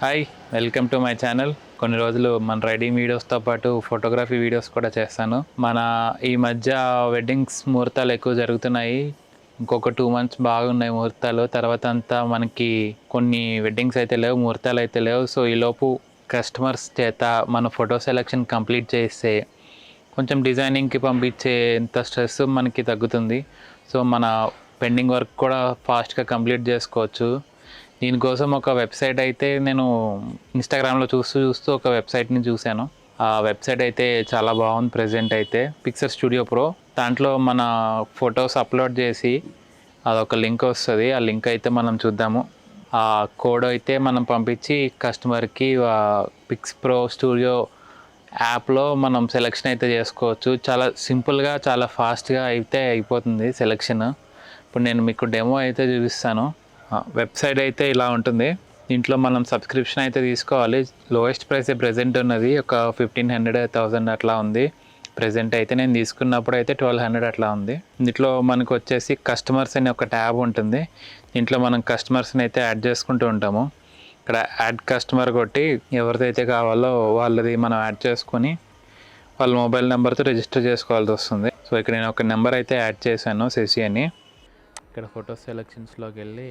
Hi, welcome to my channel. కొన్ని రోజులు మన రైడింగ్ వీడియోస్తో పాటు ఫోటోగ్రఫీ వీడియోస్ కూడా చేస్తాను. మన ఈ మధ్య వెడ్డింగ్స్ ముహూర్తాలు ఎక్కువ జరుగుతున్నాయి. ఇంకొక 2 మంత్స్ బాగున్నాయి ముహూర్తాలు. తర్వాత అంతా మనకి కొన్ని వెడ్డింగ్స్ అయితే లేవు, ముహూర్తాలు అయితే లేవు. సో ఈలోపు కస్టమర్స్ చేత మన ఫోటో సెలెక్షన్ కంప్లీట్ చేస్తే కొంచెం డిజైనింగ్కి పంపించేంత స్ట్రెస్ మనకి తగ్గుతుంది. సో మన పెండింగ్ వర్క్ కూడా ఫాస్ట్గా కంప్లీట్ చేసుకోవచ్చు. దీనికోసం ఒక వెబ్సైట్ అయితే నేను ఇన్స్టాగ్రామ్లో చూస్తూ ఒక వెబ్సైట్ని చూశాను. ఆ వెబ్సైట్ అయితే చాలా బాగుంది. ప్రెజెంట్ అయితే పిక్చర్ స్టూడియో ప్రో, దాంట్లో మన ఫొటోస్ అప్లోడ్ చేసి అదొక లింక్ వస్తుంది. ఆ లింక్ అయితే మనం చూద్దాము. ఆ కోడ్ అయితే మనం పంపించి కస్టమర్కి పిక్స్ ప్రో స్టూడియో యాప్లో మనం సెలెక్షన్ అయితే చేసుకోవచ్చు. చాలా సింపుల్గా, చాలా ఫాస్ట్గా అయితే అయిపోతుంది సెలెక్షన్. ఇప్పుడు నేను మీకు డెమో అయితే చూపిస్తాను. వెబ్సైట్ అయితే ఇలా ఉంటుంది. దీంట్లో మనం సబ్స్క్రిప్షన్ అయితే తీసుకోవాలి. లోయెస్ట్ ప్రైస్ ప్రెజెంట్ ఉన్నది ఒక 1500 1000 అట్లా ఉంది. ప్రెజెంట్ అయితే నేను తీసుకున్నప్పుడు అయితే 1200 అట్లా ఉంది. దీంట్లో మనకు వచ్చేసి కస్టమర్స్ అనే ఒక ట్యాబ్ ఉంటుంది. దీంట్లో మనం కస్టమర్స్ని అయితే యాడ్ చేసుకుంటూ ఉంటాము. ఇక్కడ యాడ్ కస్టమర్ కొట్టి ఎవరిదైతే కావాలో వాళ్ళది మనం యాడ్ చేసుకొని వాళ్ళ మొబైల్ నెంబర్తో రిజిస్టర్ చేసుకోవాల్సి వస్తుంది. సో ఇక్కడ నేను ఒక నెంబర్ అయితే యాడ్ చేశాను, శశి అని. ఇక్కడ ఫోటో సెలెక్షన్స్లోకి వెళ్ళి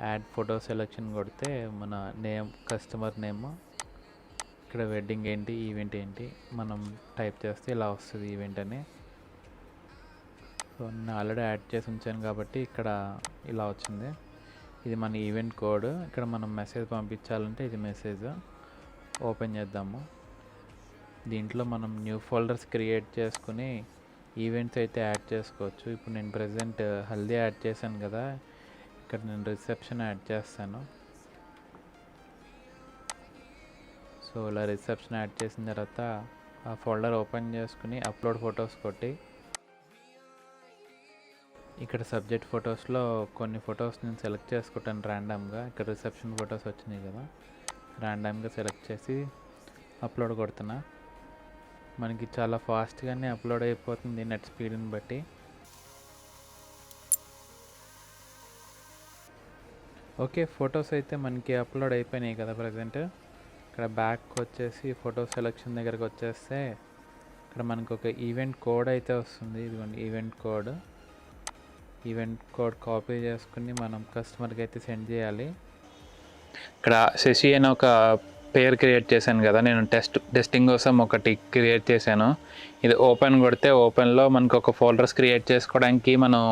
యాడ్ ఫోటో సెలెక్షన్ కొడితే మన నేమ్, కస్టమర్ నేమ్, ఇక్కడ వెడ్డింగ్ ఏంటి, ఈవెంట్ ఏంటి మనం టైప్ చేస్తే ఇలా వస్తుంది ఈవెంట్ అని. సో నేను ఆల్రెడీ యాడ్ చేసి ఉంచాను కాబట్టి ఇక్కడ ఇలా వచ్చింది. ఇది మన ఈవెంట్ కోడ్. ఇక్కడ మనం మెసేజ్ పంపించాలంటే ఇది మెసేజ్ ఓపెన్ చేద్దాము. దీంట్లో మనం న్యూ ఫోల్డర్స్ క్రియేట్ చేసుకుని ఈవెంట్స్ అయితే యాడ్ చేసుకోవచ్చు. ఇప్పుడు నేను ప్రెజెంట్ హల్దీ యాడ్ చేశాను కదా, ఇక్కడ నేను రిసెప్షన్ యాడ్ చేస్తాను. సో ఇలా రిసెప్షన్ యాడ్ చేసిన తర్వాత ఆ ఫోల్డర్ ఓపెన్ చేసుకుని అప్లోడ్ ఫొటోస్ కొట్టి ఇక్కడ సబ్జెక్ట్ ఫొటోస్లో కొన్ని ఫొటోస్ నేను సెలెక్ట్ చేసుకుంటాను ర్యాండమ్గా. ఇక్కడ రిసెప్షన్ ఫొటోస్ వచ్చినాయి కదా, ర్యాండమ్గా సెలెక్ట్ చేసి అప్లోడ్ కొడుతున్నా. మనకి చాలా ఫాస్ట్గానే అప్లోడ్ అయిపోతుంది నెట్ స్పీడ్ని బట్టి. ఓకే, ఫొటోస్ అయితే మనకి అప్లోడ్ అయిపోయినాయి కదా ప్రజెంట్. ఇక్కడ బ్యాక్ వచ్చేసి ఫోటో సెలెక్షన్ దగ్గరకు వచ్చేస్తే ఇక్కడ మనకు ఒక ఈవెంట్ కోడ్ అయితే వస్తుంది. ఇదిగోండి ఈవెంట్ కోడ్ కాపీ చేసుకుని మనం కస్టమర్కి అయితే సెండ్ చేయాలి. ఇక్కడ శశి అని ఒక పేరు క్రియేట్ చేశాను కదా నేను, టెస్టింగ్ కోసం ఒకటి క్రియేట్ చేశాను. ఇది ఓపెన్ కొడితే ఓపెన్లో మనకు ఒక ఫోల్డర్స్ క్రియేట్ చేసుకోవడానికి మనం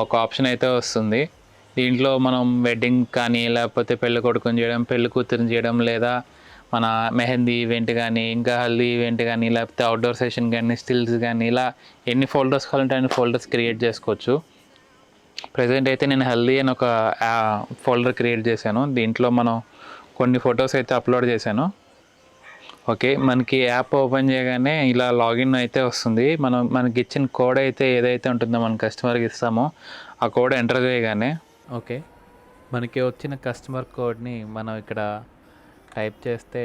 ఒక ఆప్షన్ అయితే వస్తుంది. దీంట్లో మనం వెడ్డింగ్ కానీ, లేకపోతే పెళ్ళి కొడుకుని చేయడం, పెళ్ళి కూతురుని చేయడం, లేదా మన మెహందీ ఈవెంట్ కానీ, ఇంకా హల్దీ ఈవెంట్ కానీ, లేకపోతే అవుట్డోర్ సెషన్ కానీ, స్టిల్స్ కానీ, ఇలా ఎన్ని ఫోల్డర్స్ కావాలంటే అన్ని ఫోల్డర్స్ క్రియేట్ చేసుకోవచ్చు. ప్రజెంట్ అయితే నేను హల్దీ అని ఒక ఫోల్డర్ క్రియేట్ చేశాను. దీంట్లో మనం కొన్ని ఫొటోస్ అయితే అప్లోడ్ చేశాను. ఓకే, మనకి యాప్ ఓపెన్ చేయగానే ఇలా లాగిన్ అయితే వస్తుంది. మనకి ఇచ్చిన కోడ్ అయితే ఏదైతే ఉంటుందో మన కస్టమర్కి ఇస్తామో ఆ కోడ్ ఎంటర్ చేయగానే ఓకే, మనకి వచ్చిన కస్టమర్ కోడ్ని మనం ఇక్కడ టైప్ చేస్తే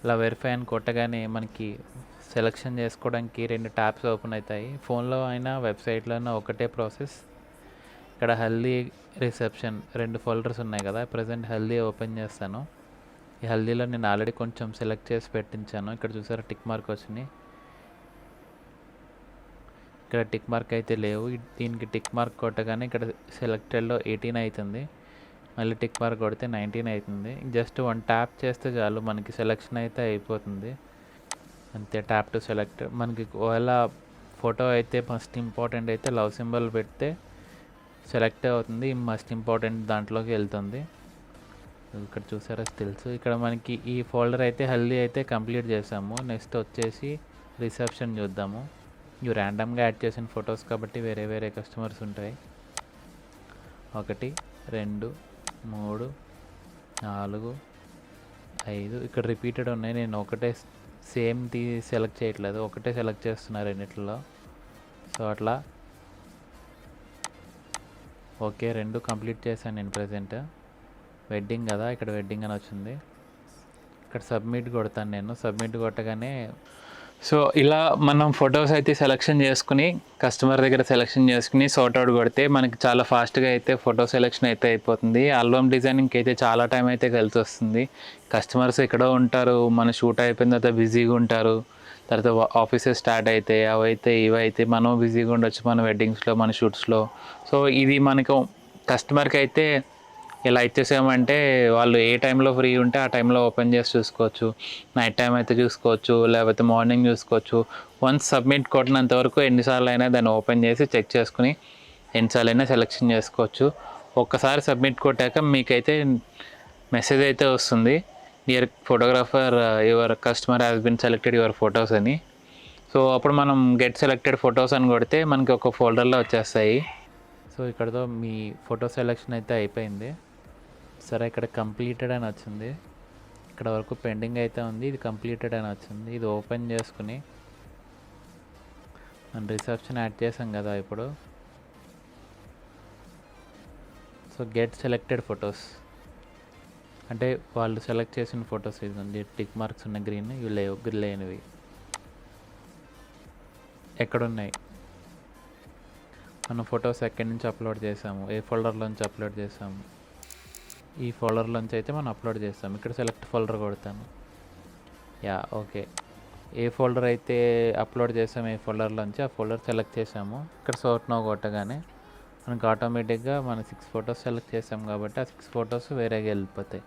ఇలా వెరిఫై అని కొట్టగానే మనకి సెలెక్షన్ చేసుకోవడానికి 2 ట్యాబ్స్ ఓపెన్ అవుతాయి. ఫోన్లో అయినా వెబ్సైట్లో అయినా ఒకటే ప్రాసెస్. ఇక్కడ హల్దీ, రిసెప్షన్ 2 ఫోల్డర్స్ ఉన్నాయి కదా. ప్రజెంట్ హల్దీ ఓపెన్ చేస్తాను. ఈ హల్దీలో నేను ఆల్రెడీ కొంచెం సెలెక్ట్ చేసి పెట్టించాను. ఇక్కడ చూసారా టిక్ మార్క్ వచ్చినాయి. ఇక్కడ టిక్ మార్క్ అయితే లేవు. దీనికి టిక్ మార్క్ కొట్టగానే ఇక్కడ సెలెక్టెడ్లో 18 అవుతుంది. మళ్ళీ టిక్ మార్క్ కొడితే 19 అవుతుంది. జస్ట్ 1 ట్యాప్ చేస్తే చాలు మనకి సెలెక్షన్ అయితే అయిపోతుంది. అంతే, ట్యాప్ టు సెలెక్ట్. మనకి ఒకవేళ ఫోటో అయితే మస్ట్ ఇంపార్టెంట్ అయితే లవ్ సింబల్ పెడితే సెలెక్ట్ అవుతుంది, మస్ట్ ఇంపార్టెంట్ దాంట్లోకి వెళ్తుంది. ఇక్కడ చూసారా స్టిల్స్. ఇక్కడ మనకి ఈ ఫోల్డర్ అయితే హల్దీ అయితే కంప్లీట్ చేసాము. నెక్స్ట్ వచ్చేసి రిసెప్షన్ చూద్దాము. ఇవి ర్యాండమ్గా యాడ్ చేసిన ఫొటోస్ కాబట్టి వేరే వేరే కస్టమర్స్ ఉంటాయి. 1 2 3 4 5 ఇక్కడ రిపీటెడ్ ఉన్నాయి. నేను ఒకటే సేమ్ సెలెక్ట్ చేయట్లేదు, ఒకటే సెలెక్ట్ చేస్తున్నారు రెండిట్లో. సో అట్లా ఓకే, 2 కంప్లీట్ చేశాను నేను. ప్రెజెంట్ వెడ్డింగ్ కదా, ఇక్కడ వెడ్డింగ్ అని వచ్చింది. ఇక్కడ సబ్మిట్ కొడతాను నేను. సబ్మిట్ కొట్టగానే సో ఇలా మనం ఫొటోస్ అయితే సెలెక్షన్ చేసుకుని కస్టమర్ దగ్గర సెలెక్షన్ చేసుకుని సార్ట్ అవుట్ కొడితే మనకి చాలా ఫాస్ట్గా అయితే ఫోటో సెలెక్షన్ అయితే అయిపోతుంది. ఆల్బమ్ డిజైనింగ్కి అయితే చాలా టైం అయితే కలిసి వస్తుంది. కస్టమర్స్ ఎక్కడో ఉంటారు, మన షూట్ అయిపోయిన తర్వాత బిజీగా ఉంటారు, తర్వాత ఆఫీసెస్ స్టార్ట్ అవుతాయి, అవైతే ఇవైతే మనం బిజీగా ఉండొచ్చు మన వెడ్డింగ్స్లో మన షూట్స్లో. సో ఇది మనకు కస్టమర్కి అయితే ఇలా ఇచ్చేసామంటే వాళ్ళు ఏ టైంలో ఫ్రీ ఉంటే ఆ టైంలో ఓపెన్ చేసి చూసుకోవచ్చు. నైట్ టైం అయితే చూసుకోవచ్చు, లేకపోతే మార్నింగ్ చూసుకోవచ్చు. వన్స్ సబ్మిట్ కొట్టినంత వరకు ఎన్నిసార్లు అయినా దాన్ని ఓపెన్ చేసి చెక్ చేసుకుని ఎన్నిసార్లు అయినా సెలెక్షన్ చేసుకోవచ్చు. ఒక్కసారి సబ్మిట్ కొట్టాక మీకైతే మెసేజ్ అయితే వస్తుంది, dear photographer your customer has been selected your photos అని. సో అప్పుడు మనం గెట్ సెలెక్టెడ్ ఫొటోస్ అని కొడితే మనకి ఒక ఫోల్డర్లో వచ్చేస్తాయి. సో ఇక్కడతో మీ ఫోటో సెలెక్షన్ అయితే అయిపోయింది. సరే, ఇక్కడ కంప్లీటెడ్ అని వచ్చింది, ఇక్కడ వరకు పెండింగ్ అయితే ఉంది, ఇది కంప్లీటెడ్ అని వచ్చింది. ఇది ఓపెన్ చేసుకుని మనం రిసెప్షన్ యాడ్ చేసాం కదా ఇప్పుడు. సో గెట్ సెలెక్టెడ్ ఫొటోస్ అంటే వాళ్ళు సెలెక్ట్ చేసిన ఫొటోస్ ఇదండి, టిక్ మార్క్స్ ఉన్న గ్రీన్, ఇవి లేనివి ఎక్కడున్నాయి. మనం ఫొటోస్ ఎక్కడి నుంచి అప్లోడ్ చేసాము, ఏ ఫోల్డర్లోంచి అప్లోడ్ చేసాము, ఈ ఫోల్డర్లోంచి అయితే మనం అప్లోడ్ చేస్తాం. ఇక్కడ సెలెక్ట్ ఫోల్డర్ కొడతాను. ఓకే, ఏ ఫోల్డర్ అయితే అప్లోడ్ చేసాము, ఏ ఫోల్డర్లోంచి ఆ ఫోల్డర్ సెలెక్ట్ చేసాము. ఇక్కడ సార్ట్ నౌ కొట్టగానే మనకు ఆటోమేటిక్గా మన 6 ఫొటోస్ సెలెక్ట్ చేసాం కాబట్టి ఆ 6 ఫొటోస్ వేరేగా వెళ్ళిపోతాయి.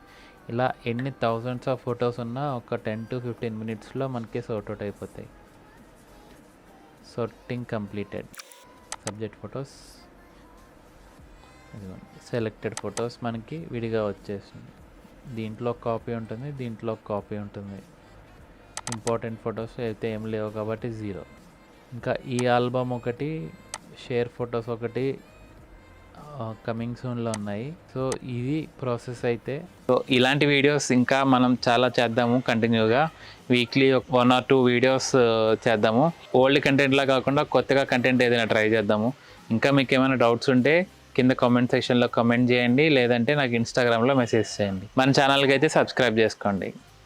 ఇలా ఎన్ని థౌజండ్స్ ఆఫ్ ఫొటోస్ ఉన్నా ఒక 10 to 15 మినిట్స్లో మనకి సార్ట్ అవుట్ అయిపోతాయి. Sorting completed. Subject photos, selected photos మనకి విడిగా వచ్చేసింది. దీంట్లో కాపీ ఉంటుంది, దీంట్లో కాపీ ఉంటుంది. ఇంపార్టెంట్ ఫొటోస్ అయితే ఏం లేవు కాబట్టి 0. ఇంకా ఈ ఆల్బమ్ ఒకటి, షేర్ ఫొటోస్ ఒకటి కమింగ్ సూన్లో ఉన్నాయి. సో ఇది ప్రాసెస్ అయితే. సో ఇలాంటి వీడియోస్ ఇంకా మనం చాలా చేద్దాము కంటిన్యూగా. వీక్లీ 1 or 2 వీడియోస్ చేద్దాము. ఓల్డ్ కంటెంట్లా కాకుండా కొత్తగా కంటెంట్ ఏదైనా ట్రై చేద్దాము. ఇంకా మీకు ఏమైనా డౌట్స్ ఉంటే కింద కామెంట్ సెక్షన్లో కామెంట్ చేయండి, లేదంటే నాకు ఇన్స్టాగ్రామ్లో మెసేజ్ చేయండి. మన ఛానల్కి అయితే సబ్స్క్రైబ్ చేసుకోండి.